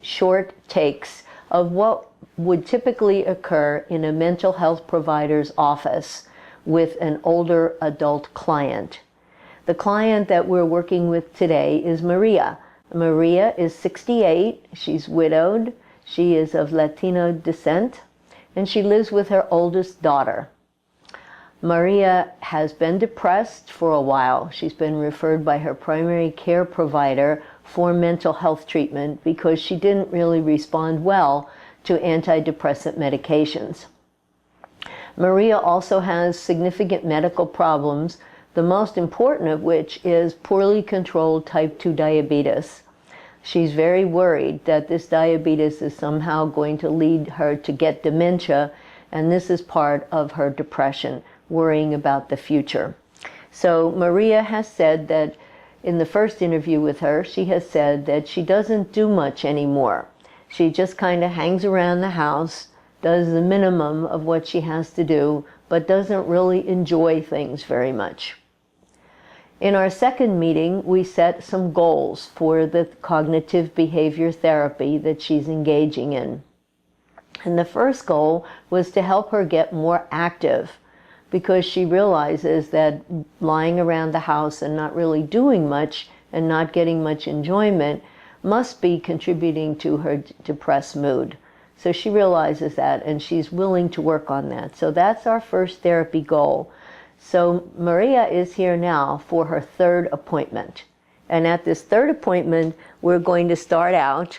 short takes of what would typically occur in a mental health provider's office with an older adult client. The client that we're working with today is Maria. Maria is 68, she's widowed, she is of Latino descent, and she lives with her oldest daughter. Maria has been depressed for a while. She's been referred by her primary care provider for mental health treatment because she didn't really respond well to antidepressant medications. Maria also has significant medical problems, the most important of which is poorly controlled type 2 diabetes. She's very worried that this diabetes is somehow going to lead her to get dementia, and this is part of her depression, worrying about the future. So Maria has said that in the first interview with her, she has said that she doesn't do much anymore. She just kind of hangs around the house, does the minimum of what she has to do, but doesn't really enjoy things very much. In our second meeting, we set some goals for the cognitive behavior therapy that she's engaging in. And the first goal was to help her get more active, because she realizes that lying around the house and not really doing much and not getting much enjoyment must be contributing to her depressed mood. So she realizes that, and she's willing to work on that. So that's our first therapy goal. So Maria is here now for her third appointment. And at this third appointment, we're going to start out.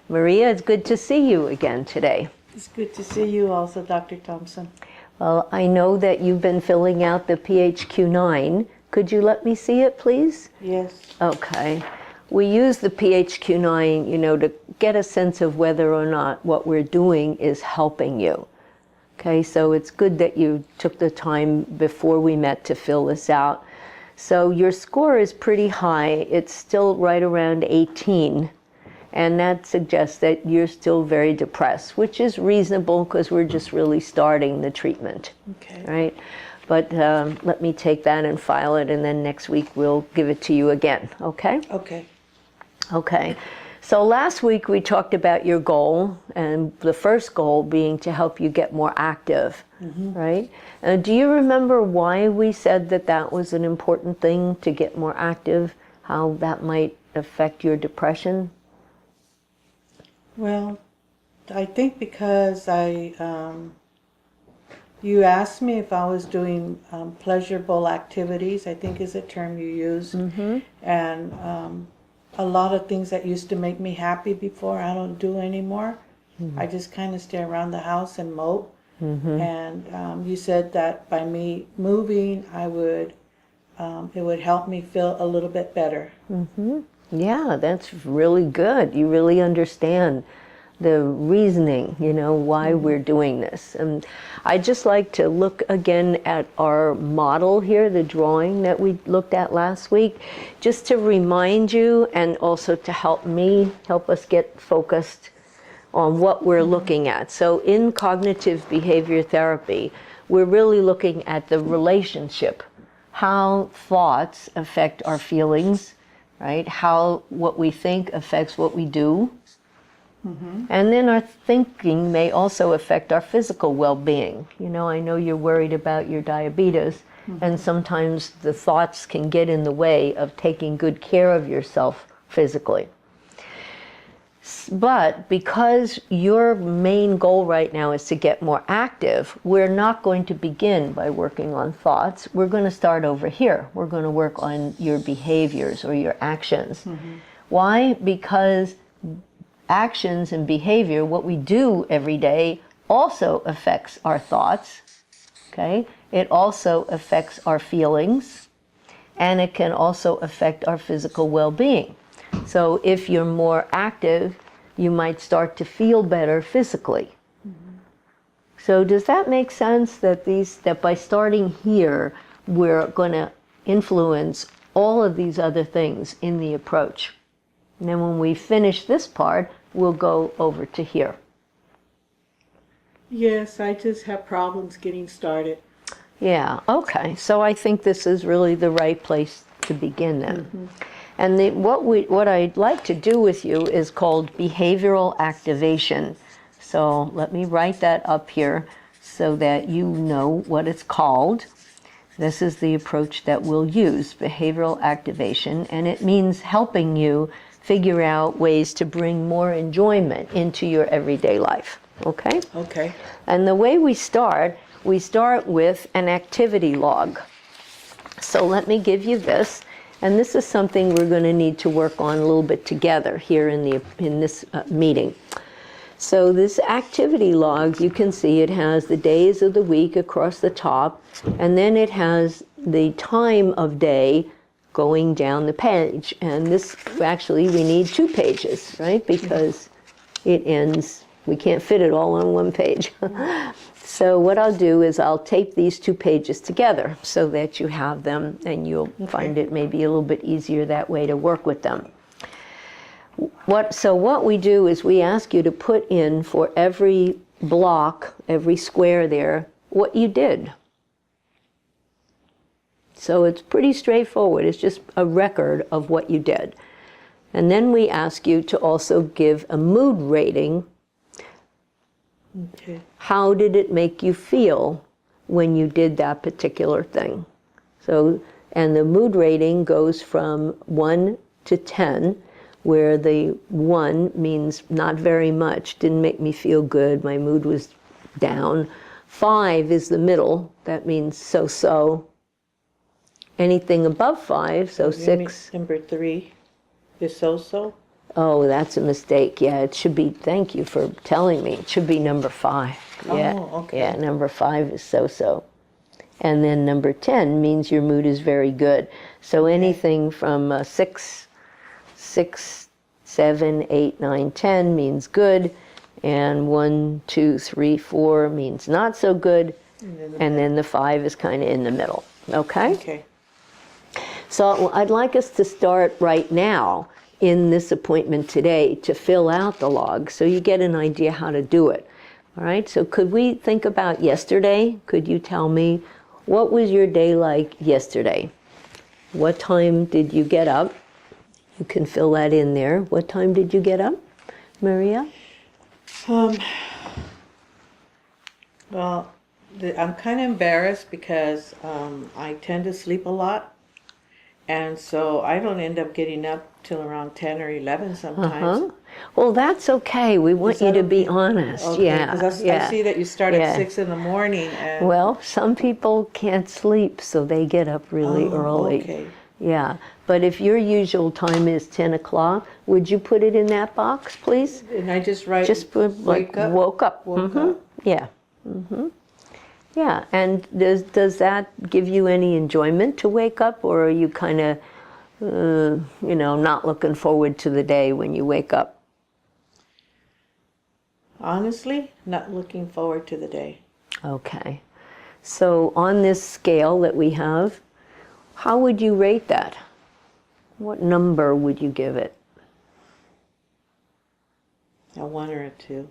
Maria, it's good to see you again today. It's good to see you also, Dr. Thompson. Well, I know that you've been filling out the PHQ-9. Could you let me see it, please? Yes. Okay. We use the PHQ-9, to get a sense of whether or not what we're doing is helping you. Okay, so it's good that you took the time before we met to fill this out. So your score is pretty high. It's still right around 18. And that suggests that you're still very depressed, which is reasonable because we're just really starting the treatment. Okay. Right? But let me take that and file it, and then next week we'll give it to you again. Okay? Okay. Okay. So last week we talked about your goal, and the first goal being to help you get more active, right? Do you remember why we said that that was an important thing, to get more active, how that might affect your depression? Well, I think because you asked me if I was doing pleasurable activities, I think is a term you used, and a lot of things that used to make me happy before I don't do anymore. I just kind of stay around the house and mope. And you said that by me moving, it would help me feel a little bit better. Yeah, that's really good. You really understand the reasoning, why we're doing this. And I'd just like to look again at our model here, the drawing that we looked at last week, just to remind you and also to help us get focused on what we're looking at. So in cognitive behavior therapy, we're really looking at the relationship, how thoughts affect our feelings, right? How what we think affects what we do. And then our thinking may also affect our physical well-being. I know you're worried about your diabetes, and sometimes the thoughts can get in the way of taking good care of yourself physically. But because your main goal right now is to get more active, we're not going to begin by working on thoughts. We're going to start over here. We're going to work on your behaviors or your actions. Why? Because actions and behavior, what we do every day, also affects our thoughts. Okay? It also affects our feelings, and it can also affect our physical well-being. So if you're more active, you might start to feel better physically. So does that make sense that by starting here, we're going to influence all of these other things in the approach? And then when we finish this part, we'll go over to here. Yes, I just have problems getting started. Yeah, okay. So I think this is really the right place to begin then. And what I'd like to do with you is called behavioral activation. So let me write that up here so that you know what it's called. This is the approach that we'll use, behavioral activation, and it means helping you figure out ways to bring more enjoyment into your everyday life. Okay? Okay. And the way we start with an activity log. So let me give you this. And this is something we're going to need to work on a little bit together here in this meeting. So this activity log, you can see it has the days of the week across the top, and then it has the time of day going down the page. And this, actually, we need 2 pages, right? Because it ends, we can't fit it all on 1 page. So what I'll do is I'll tape these 2 pages together so that you have them, and you'll find it maybe a little bit easier that way to work with them. So what we do is we ask you to put in for every block, every square there, what you did. So it's pretty straightforward. It's just a record of what you did. And then we ask you to also give a mood rating. Okay. How did it make you feel when you did that particular thing? So, and the mood rating goes from 1 to 10, where the 1 means not very much, didn't make me feel good, my mood was down. 5 is the middle, that means so-so. Anything above 5, so 6. Number 3 is so-so. Oh, that's a mistake. Yeah, it should be, thank you for telling me. It should be number 5. Yeah. Oh, okay. Yeah, number 5 is so-so. And then number 10 means your mood is very good. So anything from 6, 7, 8, 9, 10 means good. And 1, 2, 3, 4 means not so good. And then the 5 is kind of in the middle. Okay? Okay. So I'd like us to start right now in this appointment today to fill out the log so you get an idea how to do it. All right, so could we think about yesterday? Could you tell me, what was your day like yesterday? What time did you get up? You can fill that in there. What time did you get up, Maria? Well, I'm kind of embarrassed because I tend to sleep a lot. And so I don't end up getting up till around 10 or 11 sometimes. Well, that's okay. We want you to be honest. Okay, Yeah. because I see that you start at 6 in the morning. And well, some people can't sleep, so they get up really early. Okay. Yeah. But if your usual time is 10 o'clock, would you put it in that box, please? And I just write, Just put, like, woke up. Woke up. Yeah. Yeah, and does that give you any enjoyment to wake up, or are you kind of, not looking forward to the day when you wake up? Honestly, not looking forward to the day. Okay. So on this scale that we have, how would you rate that? What number would you give it? A 1 or a 2.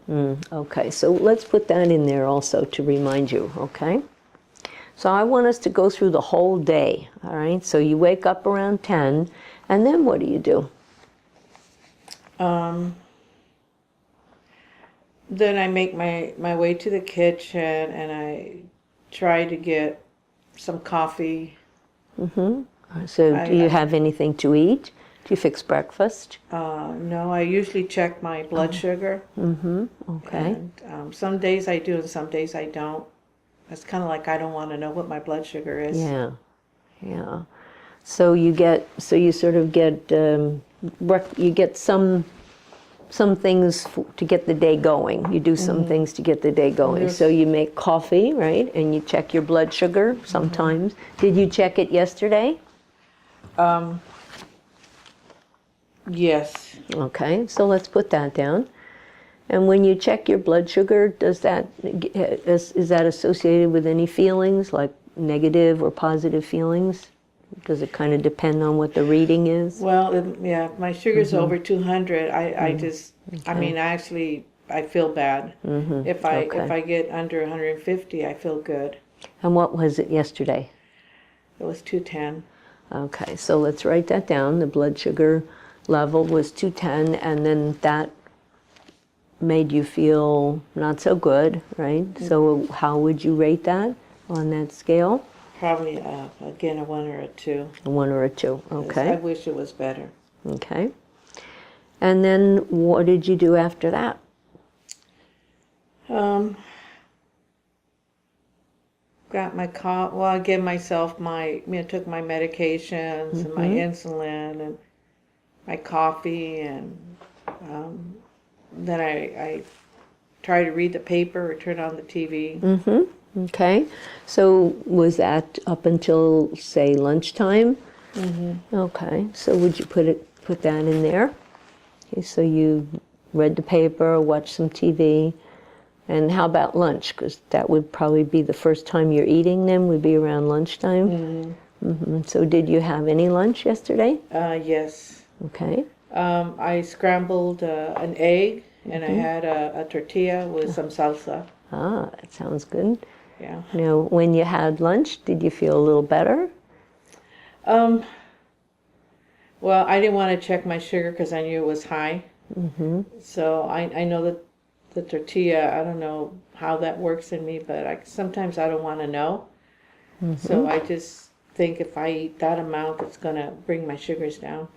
Okay, so let's put that in there also to remind you, okay? So I want us to go through the whole day, all right? So you wake up around 10, and then what do you do? Then I make my way to the kitchen and I try to get some coffee. So do you have anything to eat? Do you fix breakfast? No, I usually check my blood sugar. Okay. And some days I do and some days I don't. It's kind of like I don't want to know what my blood sugar is. Yeah, yeah. So you sort of get, you get some things to get the day going. You do some things to get the day going. Yes. So you make coffee, right? And you check your blood sugar sometimes. Did you check it yesterday? Yes. Okay, so let's put that down. And when you check your blood sugar, is that associated with any feelings, like negative or positive feelings? Does it kind of depend on what the reading is? Well, yeah, my sugar's over 200. I just, I mean, I feel bad. If I get under 150, I feel good. And what was it yesterday? It was 210. Okay, so let's write that down. The blood sugar level was 210, and then that made you feel not so good, right? So how would you rate that on that scale? Probably, again, a 1 or a 2. A 1 or a 2, 'Cause okay. I wish it was better. Okay. And then what did you do after that? Got my well, I gave myself took my medications and my insulin and my coffee, and then I try to read the paper or turn on the TV. Okay. So was that up until, say, lunchtime? Okay. So would you put that in there? Okay, so you read the paper, watched some TV. And how about lunch? Because that would probably be the first time you're eating them, would be around lunchtime. So did you have any lunch yesterday? Yes. Okay. I scrambled an egg, and I had a tortilla with some salsa. Ah, that sounds good. Yeah. Now, when you had lunch, did you feel a little better? Well, I didn't want to check my sugar because I knew it was high. So I know that the tortilla, I don't know how that works in me, but sometimes I don't want to know. So I just think if I eat that amount, it's going to bring my sugars down.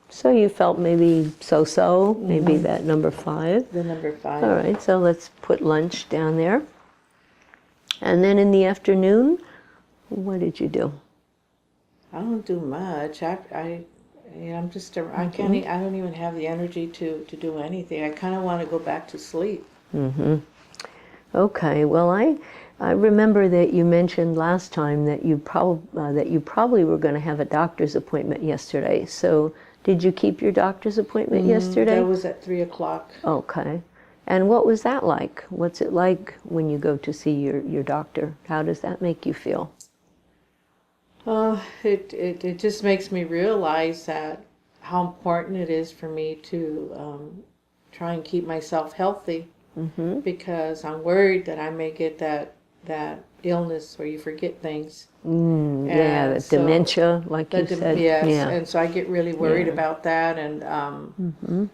So you felt maybe so-so, maybe that number 5. The number 5. All right, so let's put lunch down there. And then in the afternoon, what did you do? I don't do much. I'm just, I can't, I don't even have the energy to do anything. I kind of want to go back to sleep. Okay, well, I remember that you mentioned last time that you probably were going to have a doctor's appointment yesterday. So did you keep your doctor's appointment yesterday? That was at 3 o'clock. Okay. And what was that like? What's it like when you go to see your doctor? How does that make you feel? It just makes me realize that how important it is for me to try and keep myself healthy, because I'm worried that I may get that illness where you forget things. Yeah, the dementia, like you said. Yes, yeah. and so I get really worried about that, and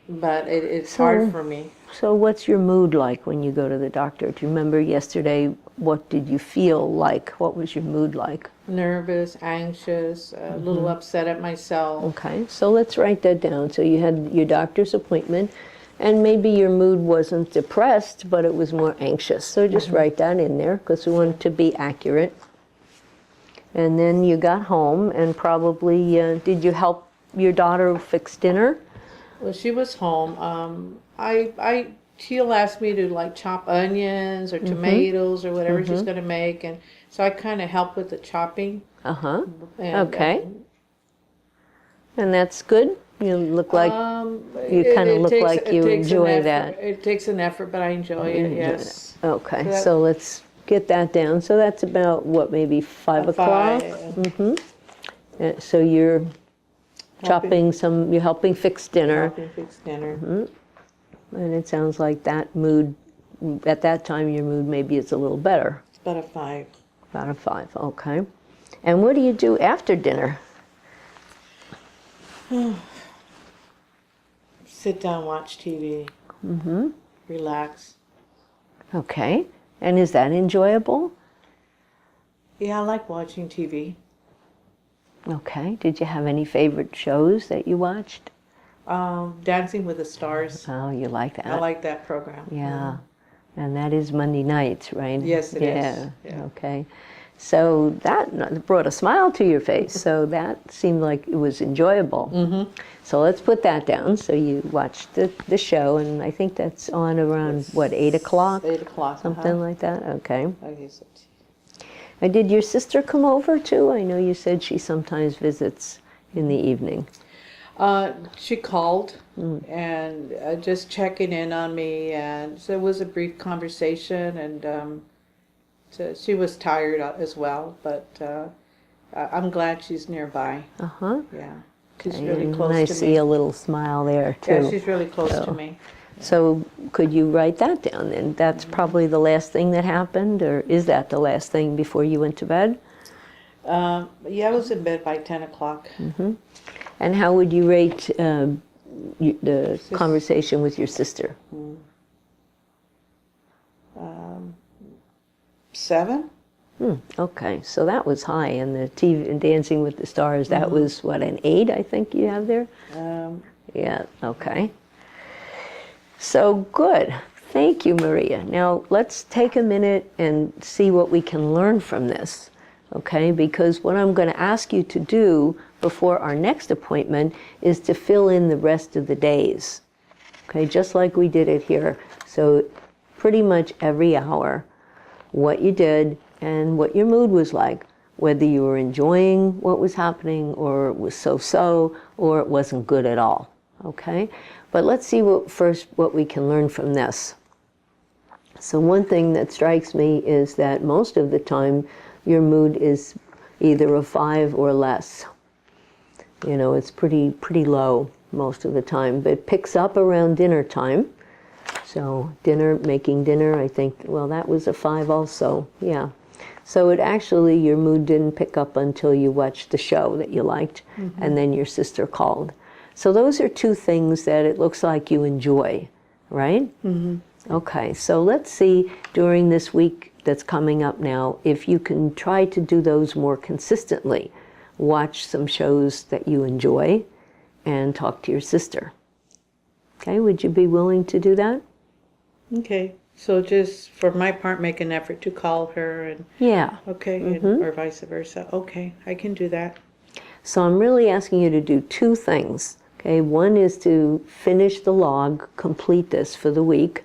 but it's hard for me. So what's your mood like when you go to the doctor? Do you remember yesterday, what did you feel like? What was your mood like? Nervous, anxious, a little upset at myself. Okay, so let's write that down. So you had your doctor's appointment, and maybe your mood wasn't depressed, but it was more anxious. So just write that in there, because we want it to be accurate. And then you got home, and probably, did you help your daughter fix dinner? Well, she was home. She'll ask me to like chop onions or tomatoes or whatever she's going to make, and so I kind of help with the chopping. Okay. And that's good. You look like you kind of look like you enjoy that. It takes an effort, but I enjoy it. Yes. Okay, so let's get that down. So that's about what, maybe 5 o'clock. So you're you're helping fix dinner. Helping fix dinner. And it sounds like that mood, at that time, your mood maybe is a little better. It's about a 5. About a 5, okay. And what do you do after dinner? Sit down, watch TV. Relax. Okay. And is that enjoyable? Yeah, I like watching TV. Okay. Did you have any favorite shows that you watched? Dancing with the Stars. Oh, you like that? I like that program. Yeah. And that is Monday nights, right? Yes, it is. Yeah. Okay. So that brought a smile to your face. So that seemed like it was enjoyable. So let's put that down. So you watched the show, and I think that's on around, what, 8 o'clock? 8 o'clock. Something like that? Okay. I guess it's... And did your sister come over too? I know you said she sometimes visits in the evening. She called and just checking in on me, and so it was a brief conversation, and so she was tired as well, but I'm glad she's nearby. Yeah, she's really close to me. I see a little smile there too. Yeah, she's really close to me. So could you write that down then? That's probably the last thing that happened, or is that the last thing before you went to bed? Yeah, I was in bed by 10 o'clock. And how would you rate the conversation with your sister? 7? Okay, so that was high. And the TV and Dancing with the Stars, that was what, an 8, I think you have there? Yeah, okay. So good. Thank you, Maria. Now let's take a minute and see what we can learn from this, okay? Because what I'm going to ask you to do before our next appointment is to fill in the rest of the days, okay? Just like we did it here. So pretty much every hour, what you did and what your mood was like, whether you were enjoying what was happening or it was so-so or it wasn't good at all, okay? But let's see what we can learn from this. So one thing that strikes me is that most of the time your mood is either a 5 or less. You know, it's pretty low most of the time, but it picks up around dinner time. So making dinner, I think, well, that was a 5 also, yeah. So it actually, your mood didn't pick up until you watched the show that you liked, and then your sister called. So those are 2 things that it looks like you enjoy, right? Okay, so let's see during this week that's coming up now, if you can try to do those more consistently. Watch some shows that you enjoy and talk to your sister. Okay, would you be willing to do that? Okay, so just for my part, make an effort to call her and... Yeah. Okay, and, or vice versa. Okay, I can do that. So I'm really asking you to do 2 things. Okay, one is to finish the log, complete this for the week.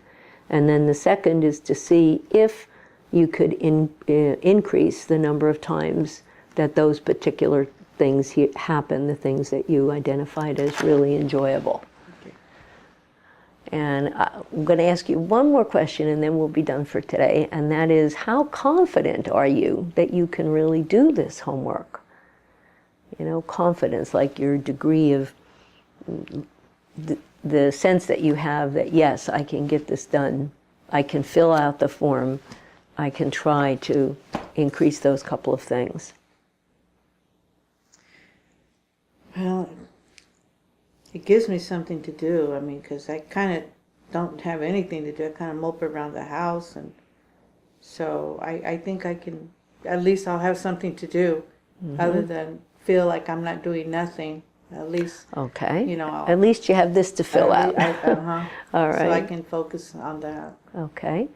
And then the second is to see if you could increase the number of times that those particular things happen, the things that you identified as really enjoyable. Okay. And I'm going to ask you one more question and then we'll be done for today. And that is, how confident are you that you can really do this homework? You know, confidence, like your degree of the sense that you have that, yes, I can get this done. I can fill out the form. I can try to increase those couple of things. Well, it gives me something to do. I mean, because I kind of don't have anything to do. I kind of mope around the house. And so I think I can, at least I'll have something to do other than feel like I'm not doing nothing. At least, okay. You know, at least you have this to fill out. All right. So I can focus on that. Okay.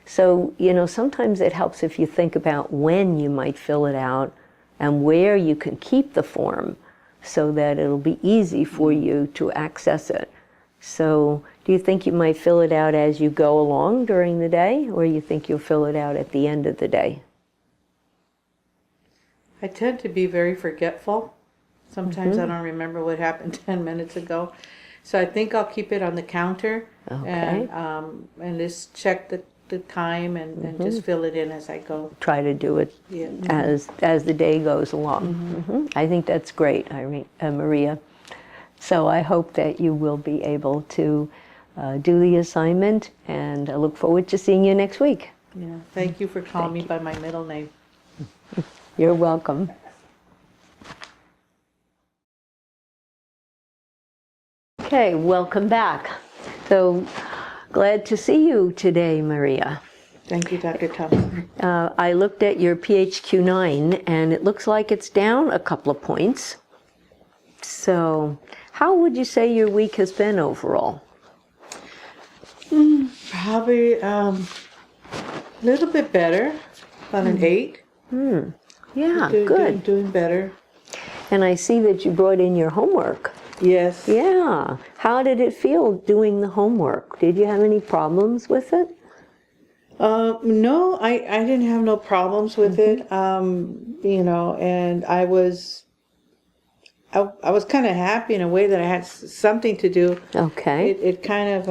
So, you know, sometimes it helps if you think about when you might fill it out and where you can keep the form so that it'll be easy for you to access it. So, do you think you might fill it out as you go along during the day, or you think you'll fill it out at the end of the day? I tend to be very forgetful. Sometimes I don't remember what happened 10 minutes ago. So I think I'll keep it on the counter and just check the time and just fill it in as I go. Try to do it as the day goes along. I think that's great, Maria. So I hope that you will be able to do the assignment, and I look forward to seeing you next week. Yeah, thank you for calling me by my middle name. You're welcome. Okay, welcome back. So glad to see you today, Maria. Thank you, Dr. Thompson. I looked at your PHQ-9 and it looks like it's down a couple of points. So how would you say your week has been overall? Probably a little bit better, about an 8. Yeah, good. Doing better. And I see that you brought in your homework. Yes. Yeah. How did it feel doing the homework? Did you have any problems with it? No, I didn't have no problems with it. You know, and I was kind of happy in a way that I had something to do. Okay. It kind of,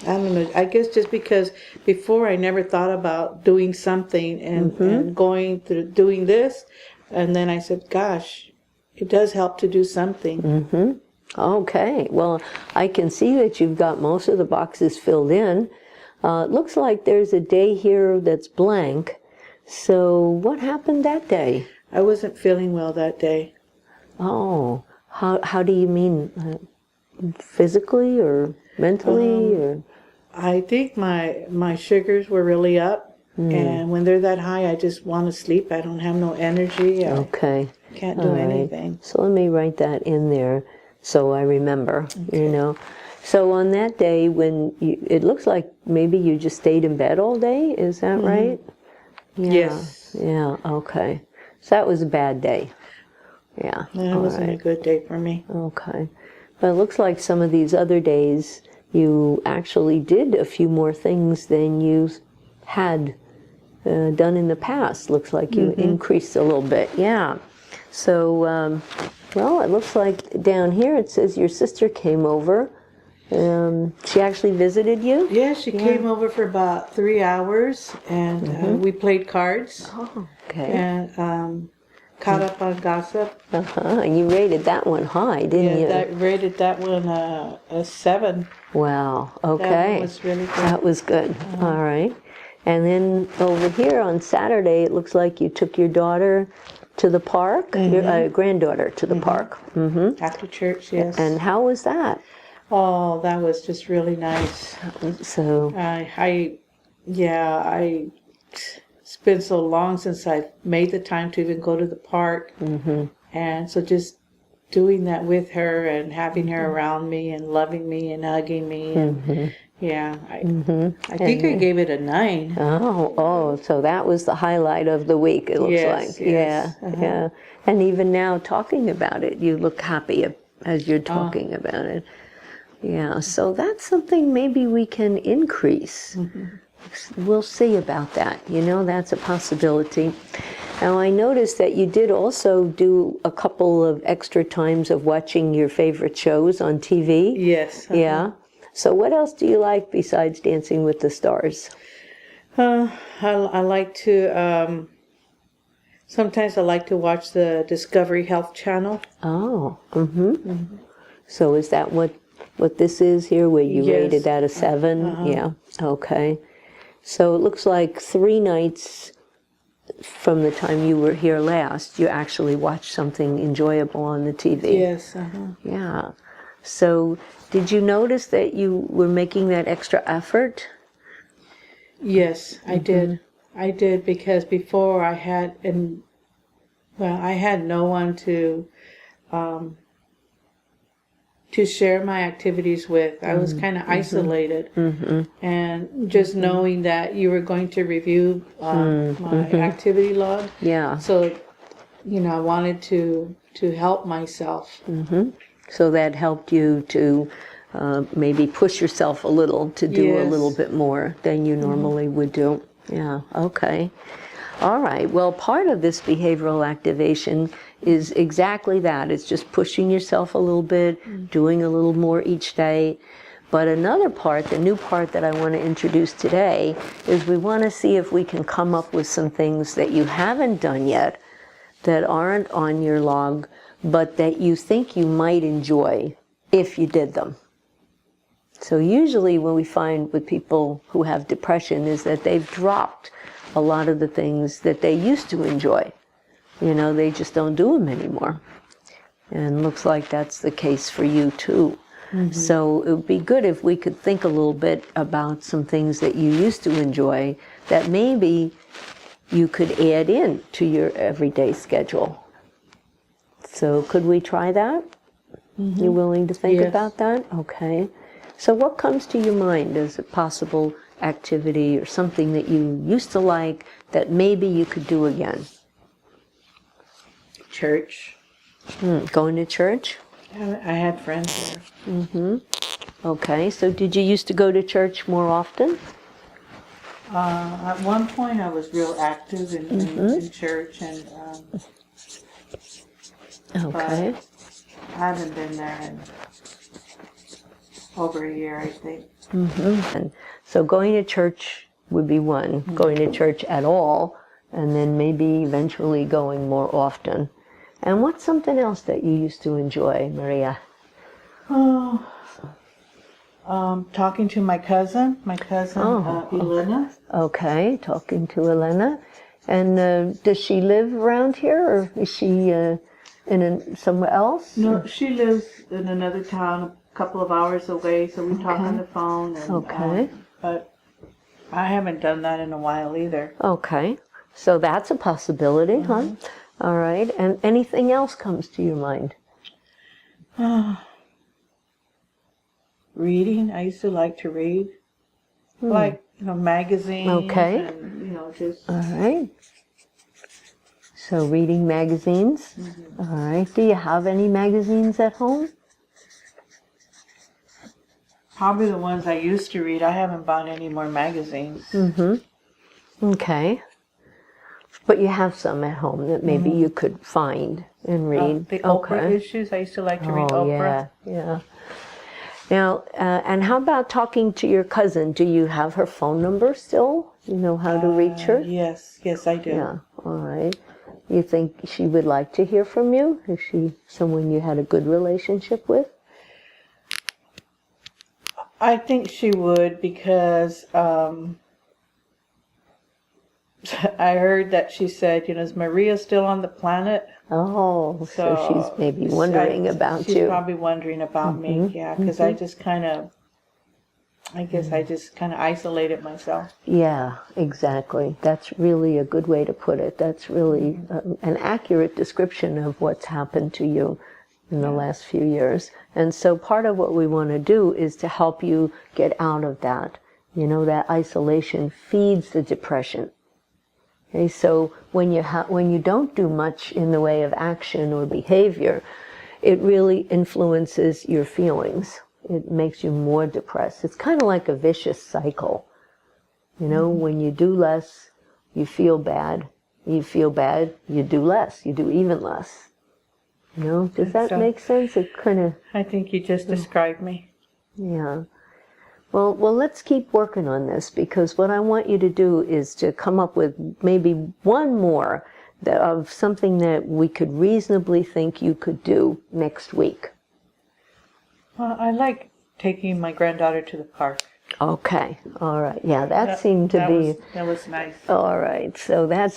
I don't know, I guess just because before I never thought about doing something and going through doing this. And then I said, gosh, it does help to do something. Okay. Well, I can see that you've got most of the boxes filled in. It looks like there's a day here that's blank. So what happened that day? I wasn't feeling well that day. Oh, how do you mean? Physically or mentally or? I think my sugars were really up, and when they're that high, I just want to sleep. I don't have no energy. Okay. I can't do anything. So let me write that in there so I remember, you know. So on that day when it looks like maybe you just stayed in bed all day, is that right? Yeah. Yes. Yeah, okay. So that was a bad day. Yeah. That wasn't a good day for me. Okay. But it looks like some of these other days you actually did a few more things than you had done in the past. Looks like you increased a little bit. Yeah. So, well, it looks like down here it says your sister came over. She actually visited you? Yeah, she came over for about 3 hours, and we played cards. Oh, okay. And caught up on gossip. And you rated that one high, didn't you? Yeah, rated that one a 7. Wow. Okay. That one was really good. That was good. All right. And then over here on Saturday, it looks like you took your daughter to the park, your granddaughter to the park. After church, yes. And how was that? Oh, that was just really nice. So, It's been so long since I've made the time to even go to the park. And so just doing that with her and having her around me and loving me and hugging me. And I think I gave it a 9. So that was the highlight of the week, it looks like. Yes. Yeah. And even now talking about it, you look happy as you're talking about it. Yeah, so that's something maybe we can increase. We'll see about that. You know, that's a possibility. Now, I noticed that you did also do a couple of extra times of watching your favorite shows on TV. Yes. Yeah. So what else do you like besides Dancing with the Stars? I like to, sometimes I like to watch the Discovery Health Channel. Oh, So is that what this is here, where you rated that a 7? Yeah, okay. So it looks like 3 nights from the time you were here last, you actually watched something enjoyable on the TV. Yes. Yeah. So did you notice that you were making that extra effort? Yes, I did. I did, because before I had no one to share my activities with. I was kind of isolated, and just knowing that you were going to review my activity log. Yeah. So, I wanted to help myself. So that helped you to maybe push yourself a little to do a little bit more than you normally would do. Yeah, okay. All right, well, part of this behavioral activation is exactly that. It's just pushing yourself a little bit, doing a little more each day. But another part, the new part that I want to introduce today, is we want to see if we can come up with some things that you haven't done yet, that aren't on your log, but that you think you might enjoy if you did them. So usually what we find with people who have depression is that they've dropped a lot of the things that they used to enjoy. You know, they just don't do them anymore. And looks like that's the case for you too. So it would be good if we could think a little bit about some things that you used to enjoy that maybe you could add in to your everyday schedule. So could we try that? You willing to think about that? Okay. So what comes to your mind as a possible activity or something that you used to like that maybe you could do again? Church. Going to church? I had friends there. Okay, so did you used to go to church more often? At one point, I was real active in church, and Okay. I haven't been there in over a year, I think. And so going to church would be one, going to church at all, and then maybe eventually going more often. And what's something else that you used to enjoy, Maria? Talking to my cousin, Elena. Okay, talking to Elena. And does she live around here, or is she somewhere else? No, she lives in another town a couple of hours away, so we talk on the phone. And, Okay. But I haven't done that in a while either. Okay. So that's a possibility, huh? All right. And anything else comes to your mind? Reading. I used to like to read. Like, magazines. Okay. And, just... All right. So reading magazines. All right. Do you have any magazines at home? Probably the ones I used to read. I haven't bought any more magazines. Okay. But you have some at home that maybe you could find and read. The Oprah issues. I used to like to read Oh, Oprah. yeah. Now, and how about talking to your cousin? Do you have her phone number still? You know how to reach her? Yes, I do. Yeah, all right. You think she would like to hear from you? Is she someone you had a good relationship with? I think she would, because I heard that she said, is Maria still on the planet? Oh, so she's maybe wondering about you. She's probably wondering about me, yeah, because I just kind of, I guess I just kind of isolated myself. Yeah, exactly. That's really a good way to put it. That's really an accurate description of what's happened to you in the last few years. And so part of what we want to do is to help you get out of that. That isolation feeds the depression. Okay, so when you don't do much in the way of action or behavior, it really influences your feelings. It makes you more depressed. It's kind of like a vicious cycle. When you do less, you feel bad. You feel bad, you do less. You do even less. Does that make sense? It kind of... I think you just described me. Yeah. Well, let's keep working on this, because what I want you to do is to come up with maybe one more of something that we could reasonably think you could do next week. Well, I like taking my granddaughter to the park. Okay. All right. Yeah, that seemed to be... That was nice. All right. So that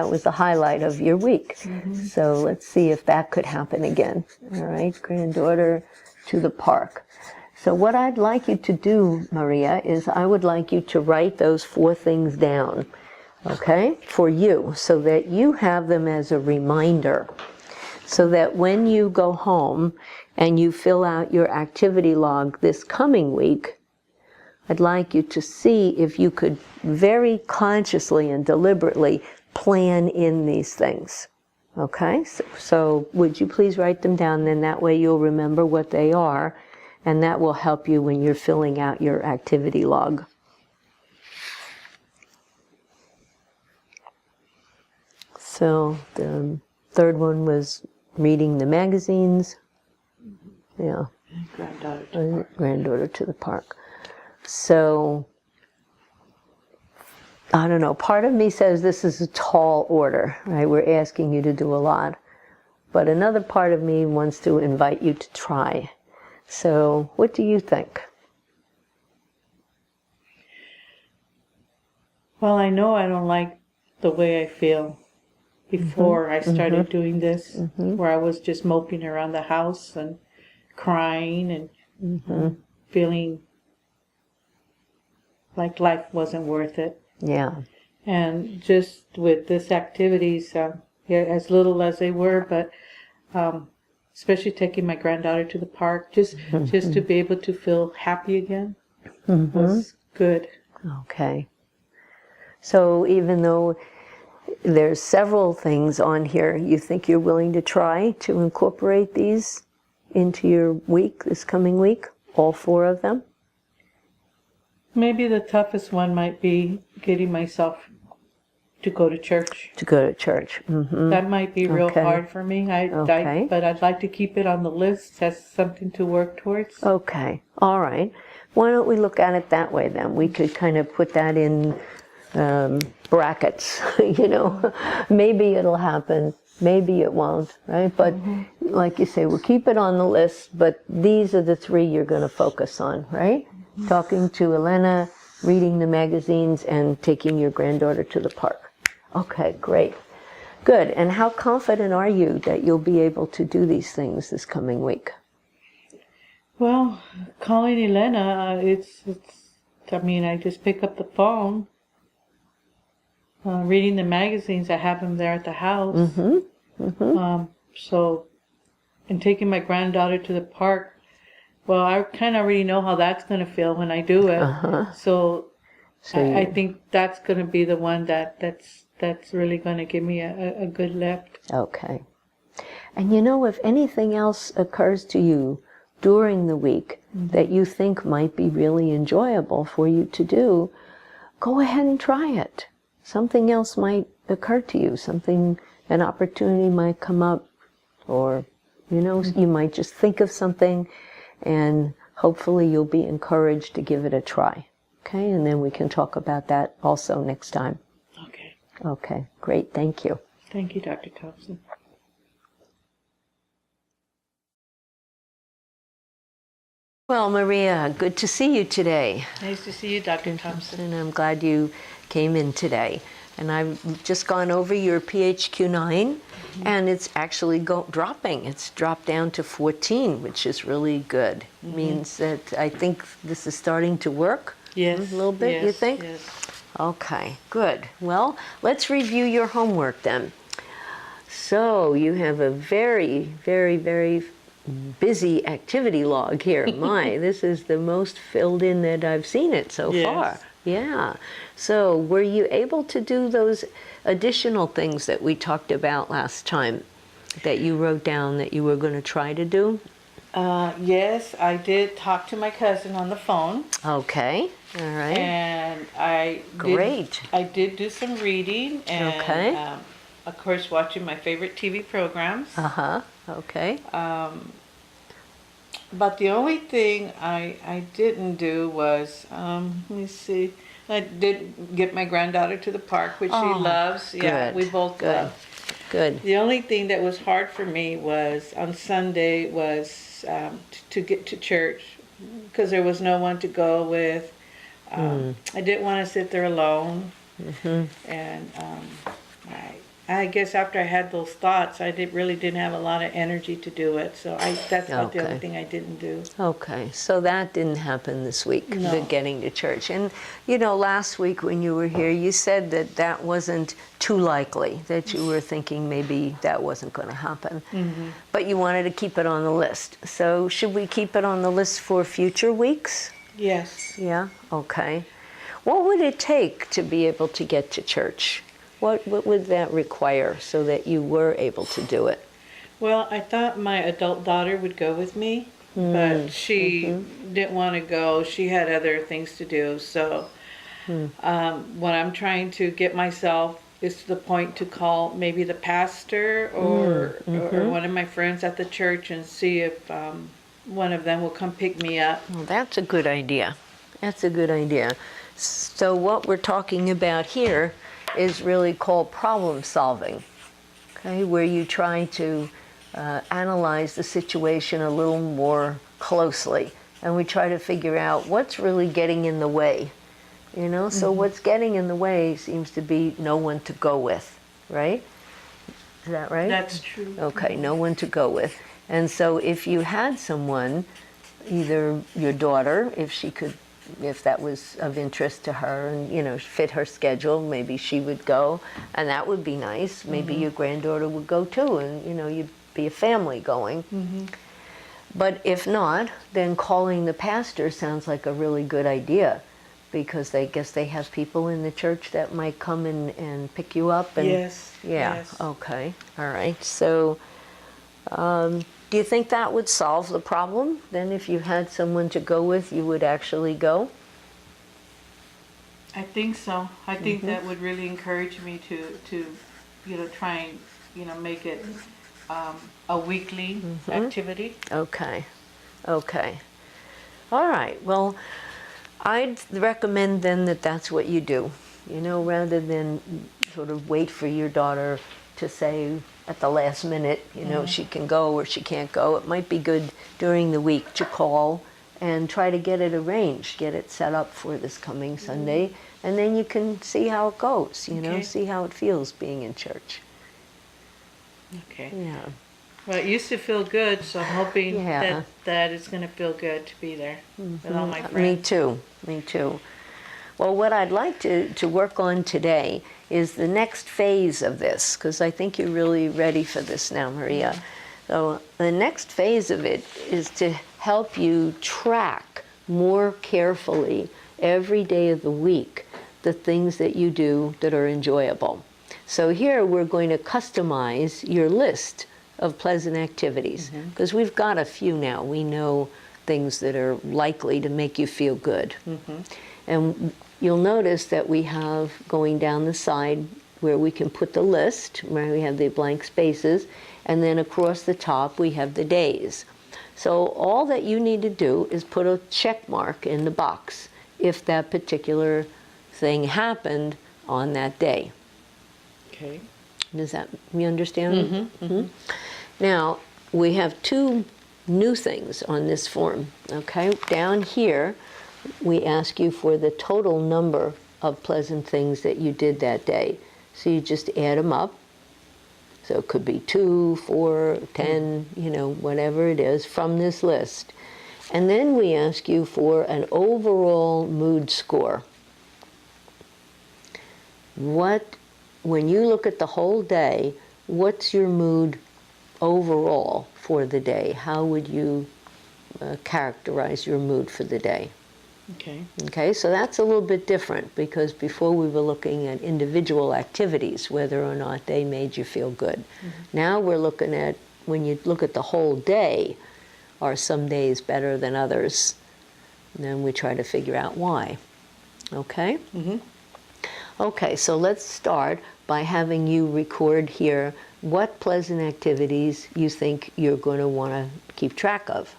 was the highlight of your week. So let's see if that could happen again. All right. Granddaughter to the park. So what I'd like you to do, Maria, is I would like you to write those 4 things down, okay, for you, so that you have them as a reminder, so that when you go home and you fill out your activity log this coming week, I'd like you to see if you could very consciously and deliberately plan in these things, okay? So would you please write them down, then that way you'll remember what they are. And that will help you when you're filling out your activity log. So the third one was reading the magazines. Yeah. Granddaughter to the park. So, I don't know, part of me says this is a tall order, right? We're asking you to do a lot. But another part of me wants to invite you to try. So, what do you think? Well, I know I don't like the way I feel before I started doing this, where I was just moping around the house and crying and feeling like life wasn't worth it. Yeah. And just with this activities, as little as they were, but especially taking my granddaughter to the park, just to be able to feel happy again was good. Okay. So even though there's several things on here, you think you're willing to try to incorporate these into your week, this coming week, all 4 of them? Maybe the toughest one might be getting myself to go to church. To go to church. That might be real hard for me. But I'd like to keep it on the list as something to work towards. Okay. All right. Why don't we look at it that way then? We could kind of put that in brackets, Maybe it'll happen. Maybe it won't, right? But like you say, we'll keep it on the list, but these are the 3 you're going to focus on, right? Talking to Elena, reading the magazines, and taking your granddaughter to the park. Okay, great. Good. And how confident are you that you'll be able to do these things this coming week? Well, calling Elena, I mean, I just pick up the phone. Reading the magazines, I have them there at the house. Mm-hmm. Mm-hmm. So, and taking my granddaughter to the park, well, I kind of already know how that's going to feel when I do it. Uh-huh. So, So I think that's going to be the one that's really going to give me a good lift. Okay. And you know, if anything else occurs to you during the week that you think might be really enjoyable for you to do, go ahead and try it. Something else might occur to you, an opportunity might come up, or, you know, you might just think of something, and hopefully you'll be encouraged to give it a try. Okay, and then we can talk about that also next time. Okay. Okay, great, thank you. Thank you, Dr. Thompson. Well, Maria, good to see you today. Nice to see you, Dr. Thompson. And I'm glad you came in today. And I've just gone over your PHQ-9, and it's actually dropping. It's dropped down to 14, which is really good. Means that I think this is starting to work. Yes. A little bit, yes, you think? Yes. Okay, good. Well, let's review your homework then. So you have a very, very, very busy activity log here. My, this is the most filled in that I've seen it so far. Yeah. So were you able to do those additional things that we talked about last time that you wrote down that you were going to try to do? Yes, I did talk to my cousin on the phone. Okay. All right. And Great. I did do some reading and, Okay. Of course, watching my favorite TV programs. Uh-huh. Okay. But the only thing I didn't do was, let me see, I did get my granddaughter to the park, which she loves. Yeah, good, we both good, love. Good. The only thing that was hard for me was on Sunday was to get to church because there was no one to go with. I didn't want to sit there alone. And I guess after I had those thoughts, I really didn't have a lot of energy to do it. So that's about the only thing I didn't do. Okay, so that didn't happen this week, the getting to church. And, you know, last week when you were here, you said that that wasn't too likely, that you were thinking maybe that wasn't going to happen. But you wanted to keep it on the list. So should we keep it on the list for future weeks? Yes. Yeah, okay. What would it take to be able to get to church? What would that require so that you were able to do it? Well, I thought my adult daughter would go with me, but she didn't want to go. She had other things to do. So what I'm trying to get myself is to the point to call maybe the pastor or one of my friends at the church and see if one of them will come pick me up. Well, that's a good idea. That's a good idea. So what we're talking about here is really called problem solving, okay, where you try to analyze the situation a little more closely, and we try to figure out what's really getting in the way, you know. So what's getting in the way seems to be no one to go with, right? Is that right? That's true. Okay, no one to go with. And so if you had someone, either your daughter, if that was of interest to her and, you know, fit her schedule, maybe she would go, and that would be nice. Maybe your granddaughter would go too, and, you know, you'd be a family going. But if not, then calling the pastor sounds like a really good idea, because I guess they have people in the church that might come and pick you up. And, Yes. Yeah, Yes. okay, all right. So do you think that would solve the problem? Then if you had someone to go with, you would actually go? I think so. I think that would really encourage me to you know, try and, you know, make it a weekly activity. Okay, okay. All right, well, I'd recommend then that that's what you do, you know, rather than sort of wait for your daughter to say at the last minute, you know, she can go or she can't go. It might be good during the week to call and try to get it arranged, get it set up for this coming Sunday, and then you can see how it goes, you know, Okay. see how it feels being in church. Okay. Yeah. Well, it used to feel good, so I'm hoping Yeah. that it's going to feel good to be there with all my Me friends. too, me too. Well, what I'd like to work on today is the next phase of this, because I think you're really ready for this now, Maria. So the next phase of it is to help you track more carefully every day of the week the things that you do that are enjoyable. So here we're going to customize your list of pleasant activities, because we've got a few now. We know things that are likely to make you feel good. And you'll notice that we have, going down the side where we can put the list, where we have the blank spaces, and then across the top we have the days. So all that you need to do is put a check mark in the box if that particular thing happened on that day. Okay. Does that, you understand? Now, we have two new things on this form, okay? Down here, we ask you for the total number of pleasant things that you did that day. So you just add them up. So it could be 2, 4, 10, you know, whatever it is from this list. And then we ask you for an overall mood score. When you look at the whole day, what's your mood overall for the day? How would you characterize your mood for the day? Okay. Okay, so that's a little bit different, because before we were looking at individual activities, whether or not they made you feel good. Now we're looking at, when you look at the whole day, are some days better than others? And then we try to figure out why. Okay? Okay, so let's start by having you record here what pleasant activities you think you're going to want to keep track of.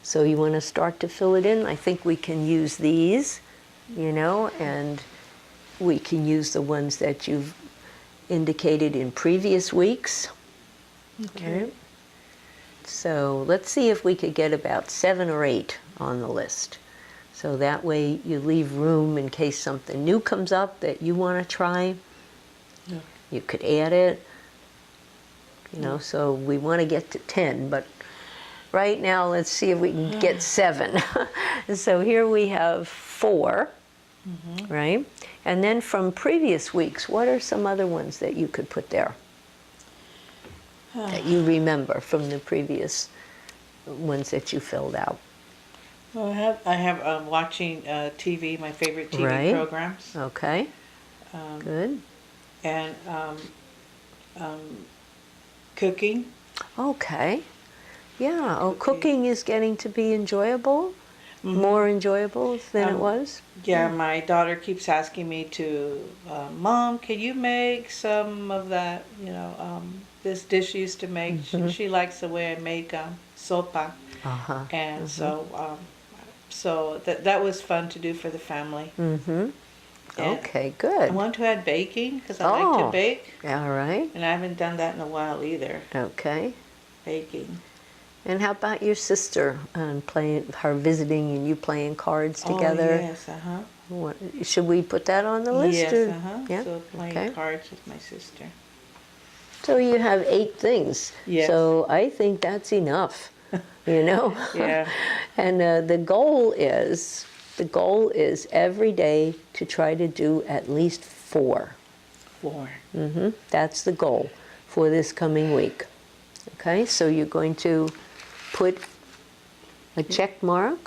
So you want to start to fill it in? I think we can use these, you know, and we can use the ones that you've indicated in previous weeks. Okay. So let's see if we could get about 7 or 8 on the list. So that way you leave room in case something new comes up that you want to try. Yeah. You could add it. You know, so we want to get to 10, but right now let's see if we can get 7. So here we have 4, right? And then from previous weeks, what are some other ones that you could put there that you remember from the previous ones that you filled out? Well, I have watching TV, my favorite TV Right. programs, Okay, good. and cooking. Okay, yeah. Oh, cooking is getting to be enjoyable, more enjoyable than it was. Yeah, my daughter keeps asking me to, Mom, can you make some of that, you know, this dish she used to make. She likes the way I make sopa. And so that was fun to do for the family. And Okay, I good. want to add baking because I like to bake. All right. And I haven't done that in a while either, Okay. baking. And how about your sister playing, her visiting and you playing cards together? Oh, yes, What, should we put that on the list? Yes, or- Yeah. So playing Okay. cards with my sister. So you have 8 things. Yes. So I think that's enough, you know? Yeah. And the goal is every day to try to do at least 4. 4. That's the goal for this coming week. Okay, so you're going to put a check mark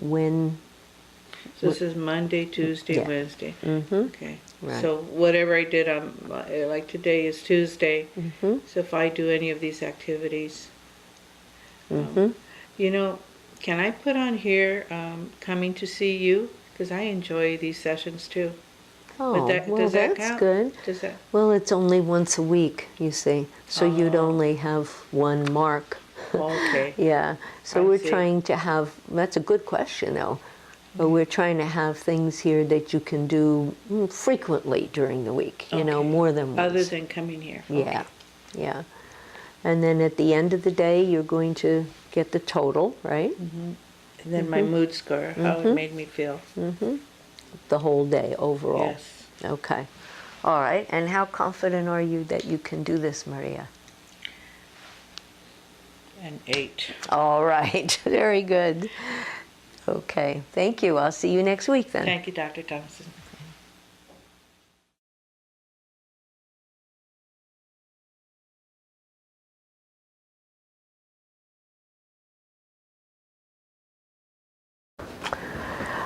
when. So this is Monday, Tuesday, Yeah. Wednesday. Okay. Right. So whatever I did like today is Tuesday. So if I do any of these activities, you know, can I put on here coming to see you? Because I enjoy these sessions too. Oh, well, does that that's count? good. Does that? Well, it's only once a week, you see, so you'd only have 1 mark. Okay. Yeah, so I we're see. trying to have, that's a good question though, but we're trying to have things here that you can do frequently during the week, you know, Okay. more than once. Other than coming here. Yeah, yeah. And then at the end of the day, you're going to get the total, right? and then my mood score, how it made me feel. The whole day overall. Yes. Okay. All right. And how confident are you that you can do this, Maria? An 8. All right. Very good. Okay. Thank you. I'll see you next week then. Thank you, Dr. Thompson.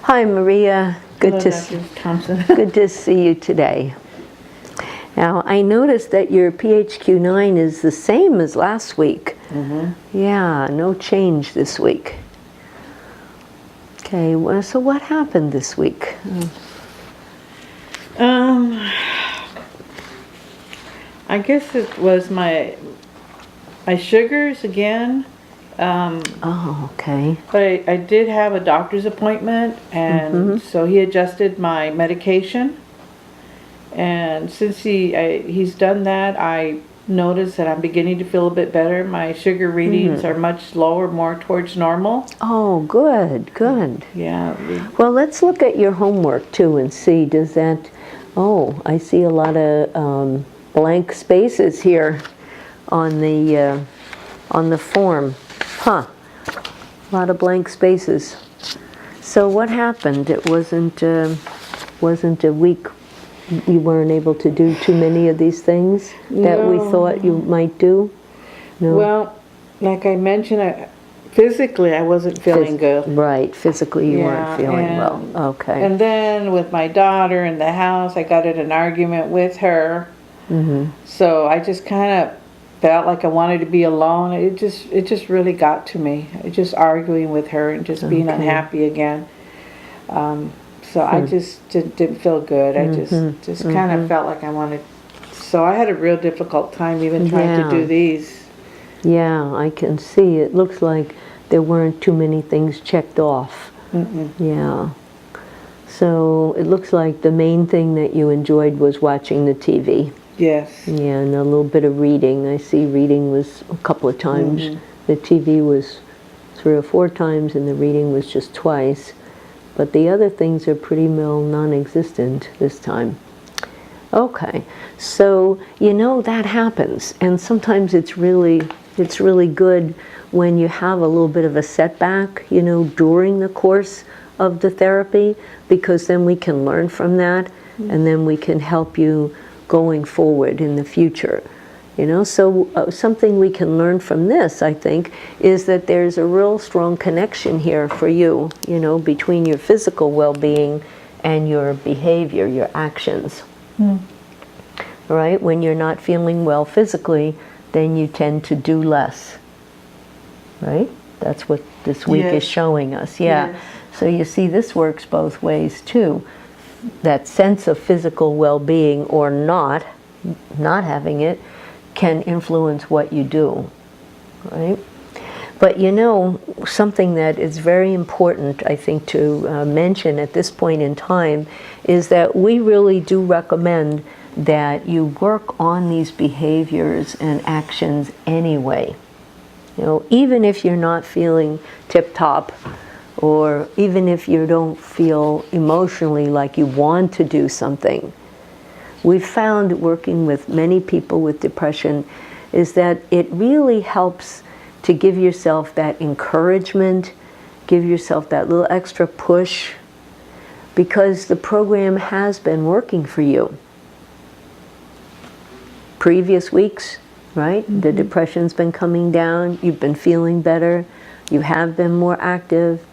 Hi, Maria. Hello, Dr. Thompson. Good to see you today. Now, I noticed that your PHQ-9 is the same as last week. Yeah, no change this week. Okay, well, so what happened this week? I guess it was my sugars again. Oh, okay. But I did have a doctor's appointment, and so he adjusted my medication. And since he's done that, I noticed that I'm beginning to feel a bit better. My sugar readings are much lower, more towards normal. Oh, good, good. Yeah. Well, let's look at your homework too and see, does that, oh, I see a lot of blank spaces here on the form. Huh, a lot of blank spaces. So what happened? It wasn't a week you weren't able to do too many of these things that we thought you might do? No? Well, like I mentioned, physically I wasn't feeling good. Right, physically you weren't feeling well. Okay. And then with my daughter in the house, I got in an argument with her. So I just kind of felt like I wanted to be alone. It just really got to me. Just arguing with her and just being unhappy again. So I just didn't feel good. I just kind of felt like I wanted. So I had a real difficult time even trying to do these. Yeah, I can see. It looks like there weren't too many things checked off. Yeah. So it looks like the main thing that you enjoyed was watching the TV. Yes. Yeah, and a little bit of reading. I see reading was a couple of times. The TV was 3 or 4 times, and the reading was just twice. But the other things are pretty well non-existent this time. Okay, so that happens, and sometimes it's really good when you have a little bit of a setback, during the course of the therapy, because then we can learn from that, and then we can help you going forward in the future. So something we can learn from this, I think, is that there's a real strong connection here for you, between your physical well-being and your behavior, your actions. Right? When you're not feeling well physically, then you tend to do less. Right? That's what this week is showing us. Yeah. Yes. So you see, this works both ways too. That sense of physical well-being or not having it can influence what you do, right? But something that is very important, I think, to mention at this point in time is that we really do recommend that you work on these behaviors and actions anyway. Even if you're not feeling tip-top, or even if you don't feel emotionally like you want to do something. We've found, working with many people with depression, is that it really helps to give yourself that encouragement, give yourself that little extra push, because the program has been working for you. Previous weeks, right? The depression's been coming down, you've been feeling better, you have been more active.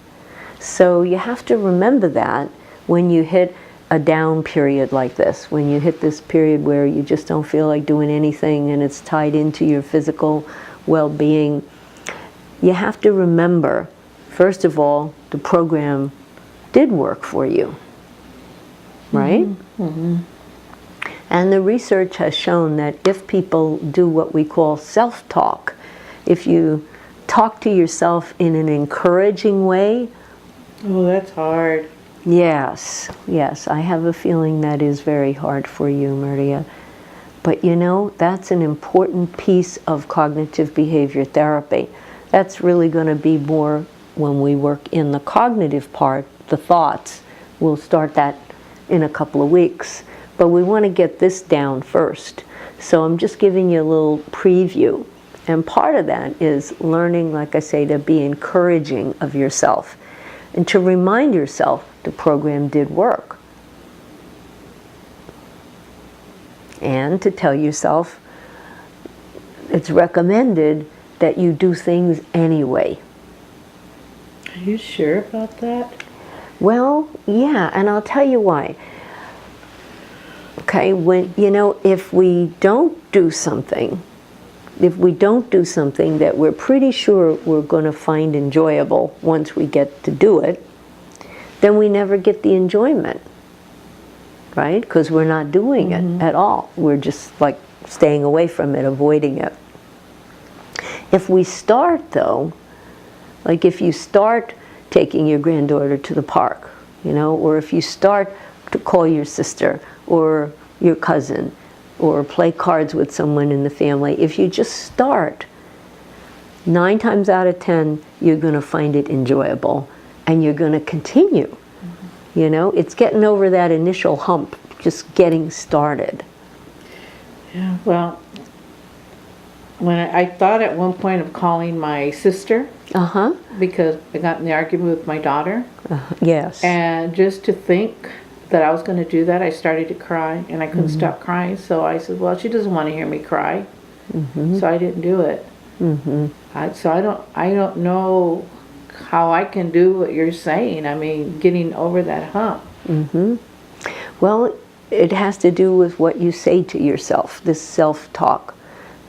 So you have to remember that when you hit a down period like this, when you hit this period where you just don't feel like doing anything and it's tied into your physical well-being, you have to remember, first of all, the program did work for you, right? And the research has shown that if people do what we call self-talk, if you talk to yourself in an encouraging way. Oh, that's hard. Yes, I have a feeling that is very hard for you, Maria. But that's an important piece of cognitive behavior therapy. That's really going to be more when we work in the cognitive part, the thoughts. We'll start that in a couple of weeks. But we want to get this down first. So I'm just giving you a little preview. And part of that is learning, like I say, to be encouraging of yourself and to remind yourself the program did work. And to tell yourself it's recommended that you do things anyway. Are you sure about that? Well, yeah, and I'll tell you why. Okay, if we don't do something, that we're pretty sure we're going to find enjoyable once we get to do it, then we never get the enjoyment, right? Because we're not doing it at all. We're just like staying away from it, avoiding it. If we start, though, like if you start taking your granddaughter to the park, or if you start to call your sister or your cousin or play cards with someone in the family, if you just start, 9 times out of 10, you're going to find it enjoyable and you're going to continue. It's getting over that initial hump, just getting started. Yeah, well, when I thought at one point of calling my sister, because I got in the argument with my daughter. Yes. And just to think that I was going to do that, I started to cry, and I couldn't stop crying. So I said, well, she doesn't want to hear me cry, so I didn't do it. So I don't know how I can do what you're saying. I mean, getting over that hump. Well, it has to do with what you say to yourself, this self-talk.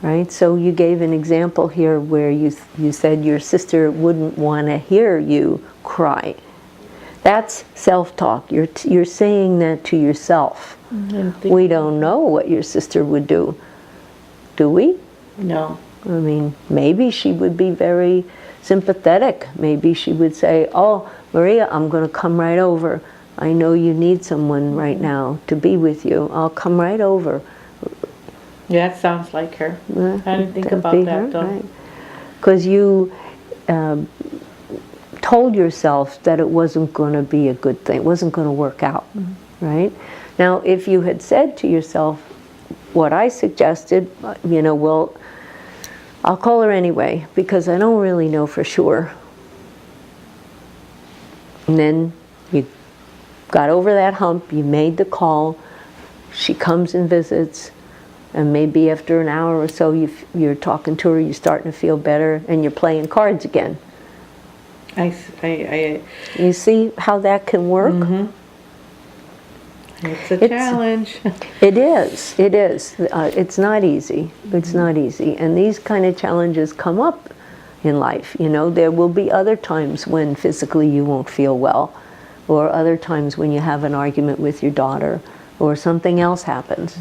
Right? So you gave an example here where you said your sister wouldn't want to hear you cry. That's self-talk. You're saying that to yourself. We don't know what your sister would do. Do we? No. I mean, maybe she would be very sympathetic. Maybe she would say, oh, Maria, I'm going to come right over. I know you need someone right now to be with you. I'll come right over. Yeah, that sounds like her. I didn't think about that, though. Because you told yourself that it wasn't going to be a good thing. It wasn't going to work out, right? Now, if you had said to yourself what I suggested, well, I'll call her anyway because I don't really know for sure. And then you got over that hump, you made the call, she comes and visits, and maybe after an hour or so you're talking to her, you're starting to feel better, and you're playing cards again. You see how that can work? It's a challenge. It is. It's not easy. It's not easy. And these kind of challenges come up in life. There will be other times when physically you won't feel well, or other times when you have an argument with your daughter, or something else happens,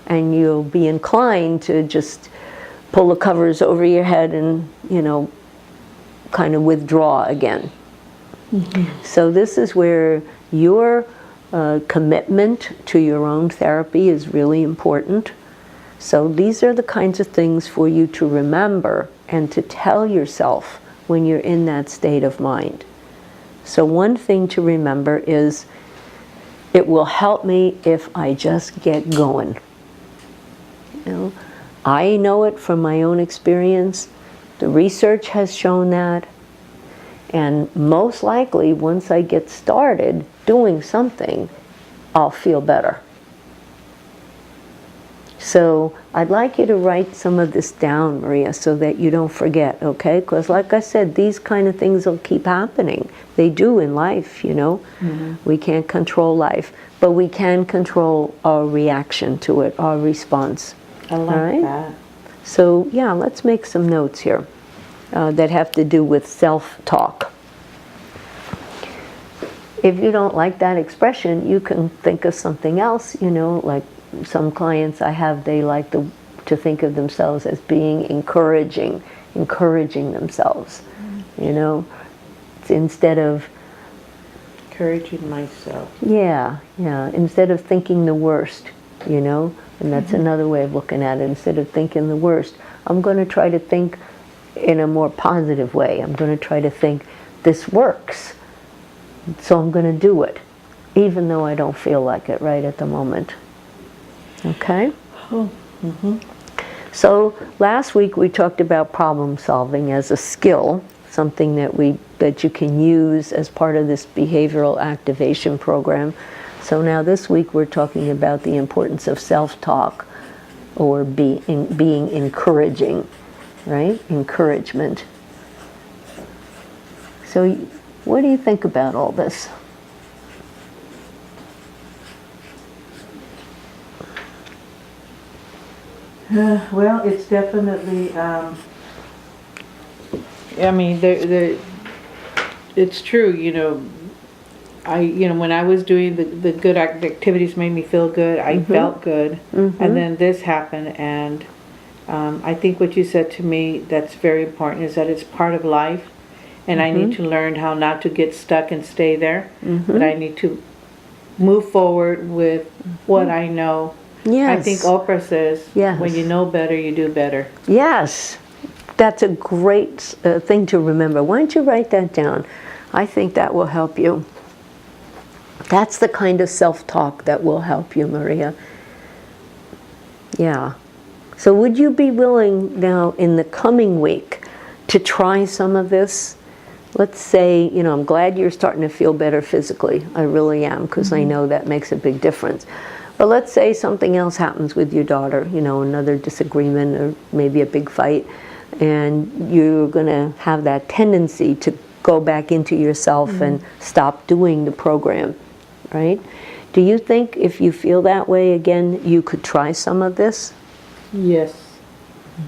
and you'll be inclined to just pull the covers over your head and, kind of withdraw again. So this is where your commitment to your own therapy is really important. So these are the kinds of things for you to remember and to tell yourself when you're in that state of mind. So one thing to remember is, it will help me if I just get going. I know it from my own experience. The research has shown that. And most likely, once I get started doing something, I'll feel better. So I'd like you to write some of this down, Maria, so that you don't forget, okay? Because like I said, these kind of things will keep happening. They do in life, We can't control life, but we can control our reaction to it, our response. I like that. So yeah, let's make some notes here that have to do with self-talk. If you don't like that expression, you can think of something else, like some clients I have, they like to think of themselves as being encouraging themselves, instead of encouraging myself. Yeah, instead of thinking the worst, and that's another way of looking at it. Instead of thinking the worst, I'm going to try to think in a more positive way. I'm going to try to think, this works, so I'm going to do it, even though I don't feel like it right at the moment. Okay? Oh, mm-hmm. So last week we talked about problem solving as a skill, something that you can use as part of this behavioral activation program. So now this week we're talking about the importance of self-talk, or being encouraging, right? Encouragement. So what do you think about all this? Well, it's definitely, I mean, it's true, when I was doing the good activities made me feel good, I felt good, and then this happened, and I think what you said to me that's very important is that it's part of life, and I need to learn how not to get stuck and stay there, but I need to move forward with what I know. Yes. I think Oprah says, yes, when you know better, you do better. Yes, that's a great thing to remember. Why don't you write that down? I think that will help you. That's the kind of self-talk that will help you, Maria. Yeah. So would you be willing now in the coming week to try some of this? Let's say, I'm glad you're starting to feel better physically. I really am, because I know that makes a big difference. But let's say something else happens with your daughter, another disagreement or maybe a big fight, and you're going to have that tendency to go back into yourself and stop doing the program, right? Do you think if you feel that way again, you could try some of this? Yes.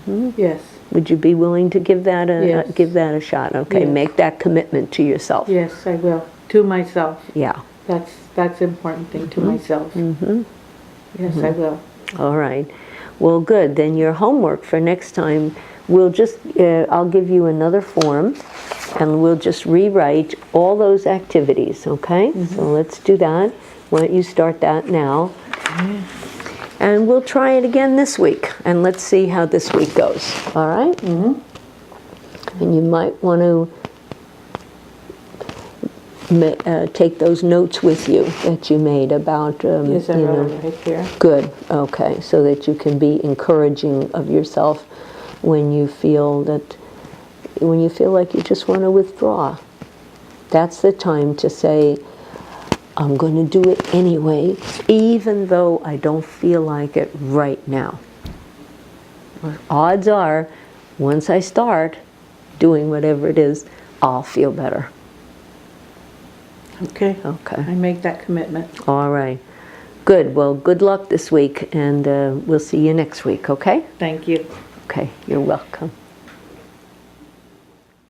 Yes. Would you be willing to give that a shot? Okay, yes. Make that commitment to yourself. Yes, I will. To myself. Yeah. That's an important thing, to myself. Yes, I will. All right. Well, good. Then your homework for next time, I'll give you another form, and we'll just rewrite all those activities, okay? So let's do that. Why don't you start that now? And we'll try it again this week, and let's see how this week goes. All right? And you might want to take those notes with you that you made about, Yes, I wrote it right here. Good. Okay. So that you can be encouraging of yourself when you feel like you just want to withdraw. That's the time to say, I'm going to do it anyway, even though I don't feel like it right now. Odds are, once I start doing whatever it is, I'll feel better. Okay. Okay. I make that commitment. All right. Good. Well, good luck this week, and we'll see you next week, okay? Thank you. Okay. You're welcome.